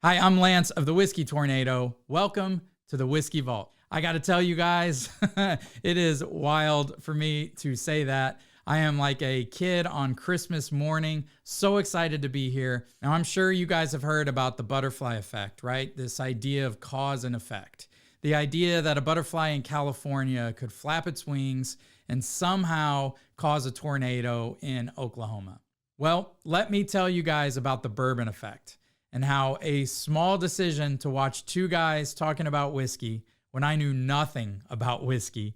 Hi, I'm Lance of the Whiskey Tornado. Welcome to the Whiskey Vault. I got to tell you guys, it is wild for me to say that. I am like a kid on Christmas morning, so excited to be here. Now, I'm sure you guys have heard about the butterfly effect, right? This idea of cause and effect. The idea that a butterfly in California could flap its wings and somehow cause a tornado in Oklahoma. Well, let me tell you guys about the Bourbon Effect and how a small decision to watch two guys talking about whiskey when I knew nothing about whiskey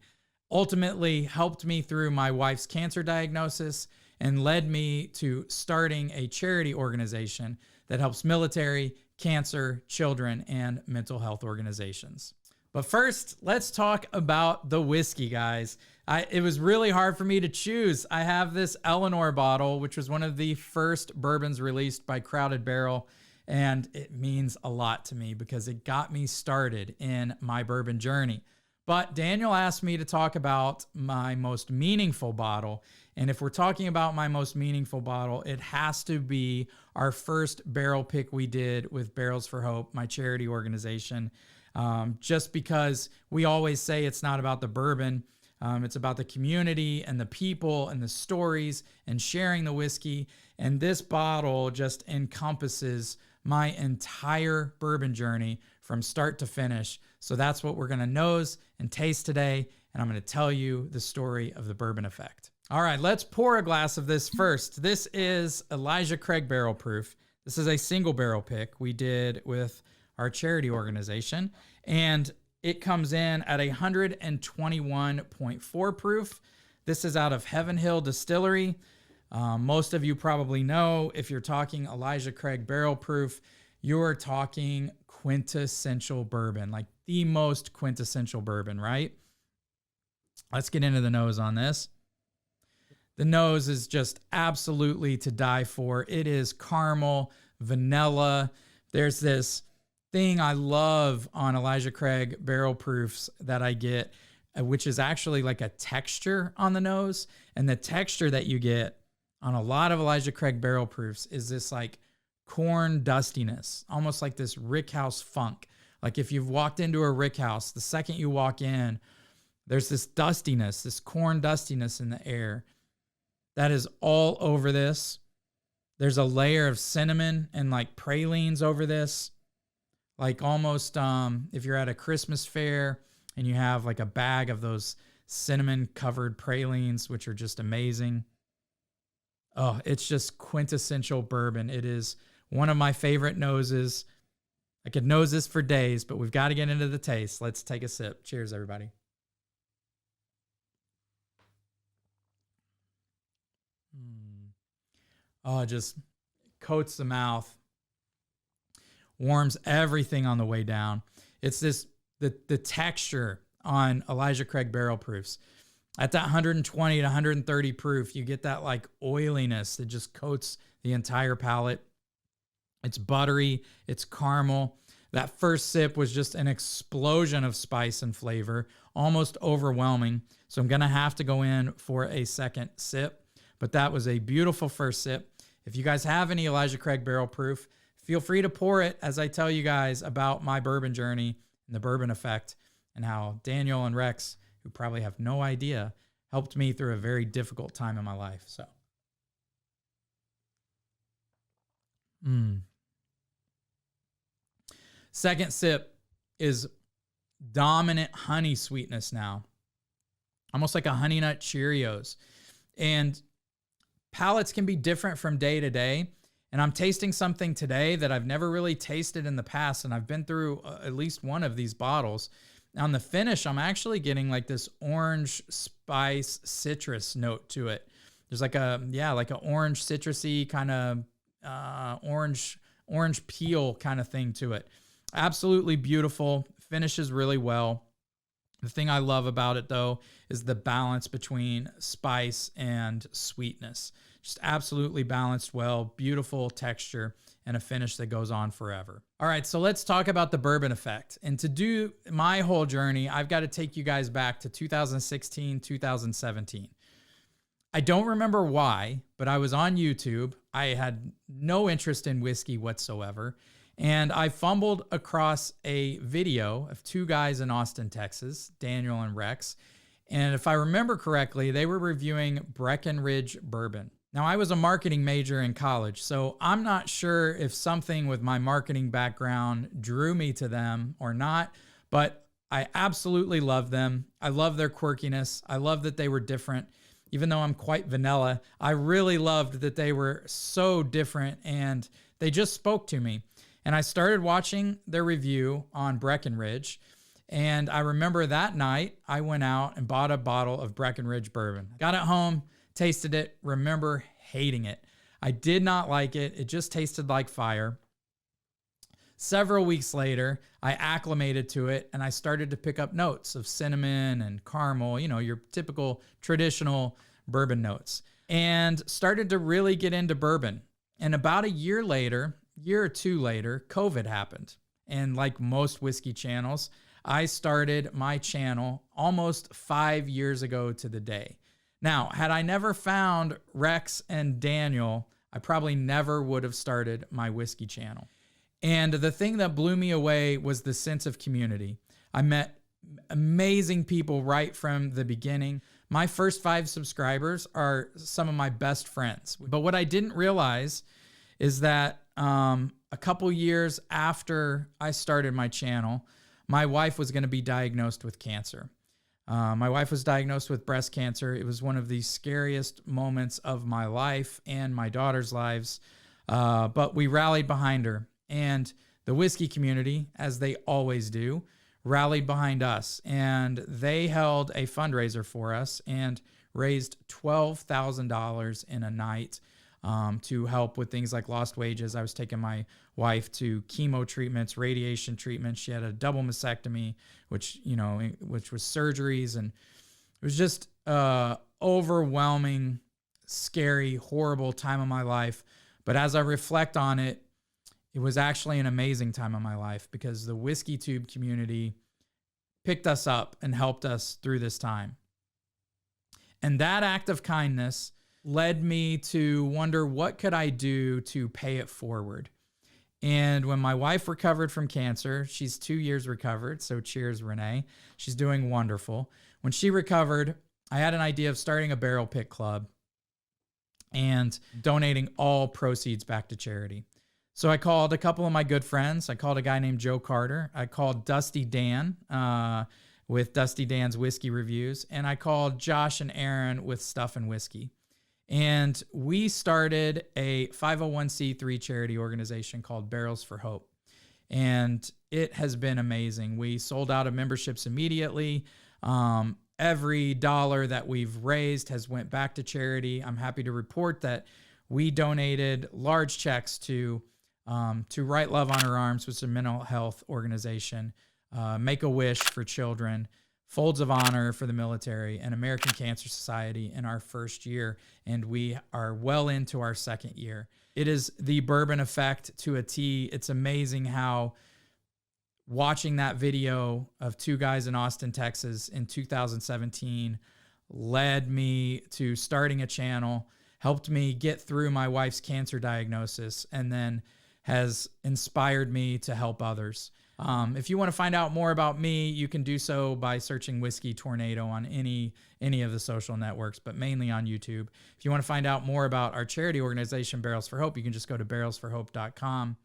ultimately helped me through my wife's cancer diagnosis and led me to starting a charity organization that helps military, cancer, children, and mental health organizations. But first, let's talk about the whiskey, guys. It was really hard for me to choose. I have this Eleanor bottle, which was one of the first bourbons released by Crowded Barrel, and it means a lot to me because it got me started in my bourbon journey. But Daniel asked me to talk about my most meaningful bottle, and if we're talking about my most meaningful bottle, it has to be our first barrel pick we did with Barrels for Hope, my charity organization. Just because we always say it's not about the bourbon, it's about the community and the people and the stories and sharing the whiskey. And this bottle just encompasses my entire bourbon journey from start to finish. So that's what we're going to nose and taste today. And I'm going to tell you the story of the Bourbon Effect. All right, let's pour a glass of this first. This is Elijah Craig Barrel Proof. This is a single barrel pick we did with our charity organization, and it comes in at 121.4 proof. This is out of Heaven Hill Distillery. Most of you probably know, if you're talking Elijah Craig Barrel Proof, you're talking quintessential bourbon, like the most quintessential bourbon, right? Let's get into the nose on this. The nose is just absolutely to die for. It is caramel, vanilla. There's this thing I love on Elijah Craig Barrel Proofs that I get, which is actually like a texture on the nose. And the texture that you get on a lot of Elijah Craig Barrel Proofs is this like corn dustiness, almost like this rickhouse funk. Like if you've walked into a rickhouse, the second you walk in, there's this dustiness, this corn dustiness in the air that is all over this. There's a layer of cinnamon and like pralines over this. Like almost if you're at a Christmas fair and you have like a bag of those cinnamon covered pralines, which are just amazing. Oh, it's just quintessential bourbon. It is one of my favorite noses. I could nose this for days, but we've got to get into the taste. Let's take a sip. Cheers, everybody. Oh, it just coats the mouth. Warms everything on the way down. It's this the texture on Elijah Craig Barrel Proofs. At that 120 to 130 proof, you get that like oiliness that just coats the entire palate. It's buttery, it's caramel. That first sip was just an explosion of spice and flavor, almost overwhelming. So I'm gonna have to go in for a second sip, but that was a beautiful first sip. If you guys have any Elijah Craig Barrel Proof, feel free to pour it as I tell you guys about my bourbon journey and the Bourbon Effect and how Daniel and Rex, who probably have no idea, helped me through a very difficult time in my life. So, Second sip is dominant honey sweetness now, almost like a Honey Nut Cheerios. And palates can be different from day to day. And I'm tasting something today that I've never really tasted in the past. And I've been through at least one of these bottles. On the finish, I'm actually getting like this orange spice citrus note to it. There's like an orange citrusy kind of orange peel kind of thing to it. Absolutely beautiful. Finishes really well. The thing I love about it though is the balance between spice and sweetness. Just absolutely balanced well, beautiful texture, and a finish that goes on forever. All right, so let's talk about the Bourbon Effect. And to do my whole journey, I've got to take you guys back to 2016, 2017. I don't remember why, but I was on YouTube. I had no interest in whiskey whatsoever. And I fumbled across a video of two guys in Austin, Texas, Daniel and Rex. And if I remember correctly, they were reviewing Breckenridge bourbon. Now, I was a marketing major in college, so I'm not sure if something with my marketing background drew me to them or not, but I absolutely love them. I love their quirkiness. I love that they were different. Even though I'm quite vanilla, I really loved that they were so different and they just spoke to me. And I started watching their review on Breckenridge. And I remember that night, I went out and bought a bottle of Breckenridge bourbon. Got it home, tasted it, remember hating it. I did not like it. It just tasted like fire. Several weeks later, I acclimated to it and I started to pick up notes of cinnamon and caramel, you know, your typical traditional bourbon notes, and started to really get into bourbon. And about a year or two later, COVID happened. And like most whiskey channels, I started my channel almost 5 years ago to the day. Now, had I never found Rex and Daniel, I probably never would have started my whiskey channel. And the thing that blew me away was the sense of community. I met amazing people right from the beginning. My first 5 subscribers are some of my best friends. But what I didn't realize is that a couple years after I started my channel, my wife was going to be diagnosed with cancer. My wife was diagnosed with breast cancer. It was one of the scariest moments of my life and my daughter's lives, but we rallied behind her. And the whiskey community, as they always do, rallied behind us. And they held a fundraiser for us and raised $12,000 in a night to help with things like lost wages. I was taking my wife to chemo treatments, radiation treatments. She had a double mastectomy, which was surgeries. And it was just overwhelming, scary, horrible time of my life. But as I reflect on it, it was actually an amazing time of my life because the Whiskey Tube community picked us up and helped us through this time. And that act of kindness led me to wonder, what could I do to pay it forward? And when my wife recovered from cancer, she's 2 years recovered, so cheers, Renee. She's doing wonderful. When she recovered, I had an idea of starting a barrel pick club and donating all proceeds back to charity. So I called a couple of my good friends. I called a guy named Joe Carter. I called Dusty Dan with Dusty Dan's Whiskey Reviews. And I called Josh and Aaron with Stuff and Whiskey. And we started a 501c3 charity organization called Barrels for Hope. And it has been amazing. We sold out of memberships immediately. Every dollar that we've raised has went back to charity. I'm happy to report that we donated large checks to Right Love on Her Arms, which is a mental health organization, Make-A-Wish for children, Folds of Honor for the military, and American Cancer Society in our first year, and we are well into our second year. It is the Bourbon Effect to a T. It's amazing how watching that video of two guys in Austin, Texas in 2017 led me to starting a channel, helped me get through my wife's cancer diagnosis, and then has inspired me to help others. If you want to find out more about me, you can do so by searching Whiskey Tornado on any of the social networks, but mainly on YouTube. If you want to find out more about our charity organization, Barrels for Hope, you can just go to barrelsforhope.com.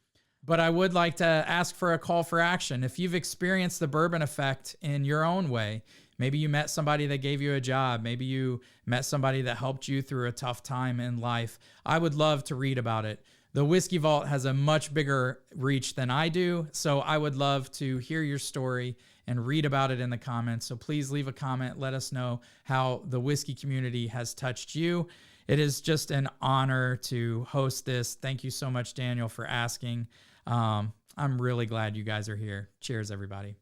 But I would like to ask for a call for action. If you've experienced the Bourbon Effect in your own way, maybe you met somebody that gave you a job, maybe you met somebody that helped you through a tough time in life, I would love to read about it. The Whiskey Vault has a much bigger reach than I do, so I would love to hear your story and read about it in the comments. So please leave a comment. Let us know how the whiskey community has touched you. It is just an honor to host this. Thank you so much, Daniel, for asking. I'm really glad you guys are here. Cheers, everybody.